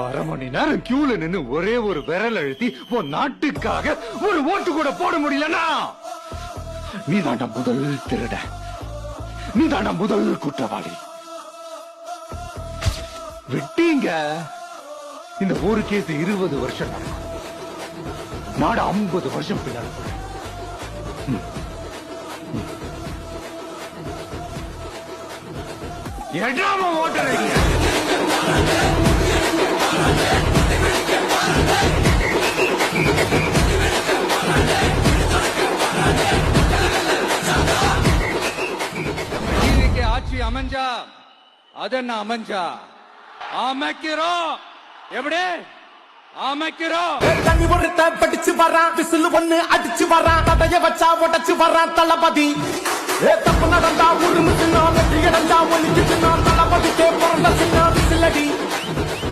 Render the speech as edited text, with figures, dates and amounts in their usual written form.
அரை மணி நேரம் கியூல நின்னு ஒரே ஒரு விரல் அழுத்தி உன் நாட்டுக்காக ஒரு ஓட்டு கூட போட முடியலனா நீ தாண்டா முதல் திருட, நீ தாண்டா முதல் குற்றவாளி. விட்டீங்க இந்த ஒரு கேஸ் 20 வருஷம் நடக்கும். நாடு 50 வருஷம் பின்னாடி போறேன். எடாம ஓட்டர் ஆட்சி அமைஞ்சா அதென்ன அமைஞ்சா அமைக்கிறோம். எப்படி அமைக்கிறோம்? தண்ணி ஒருத்த படிச்சு வரான், விசில் ஒண்ணு அடிச்சு வரான், தடைய வச்சா உடச்சு வரான் தளபதி. தப்பு நடந்தா ஒரு மிஷினா, வெற்றி அடைஞ்சா ஒலிக்கு சின்ன தளபதிக்கே பிறந்த சின்ன விசிலடி.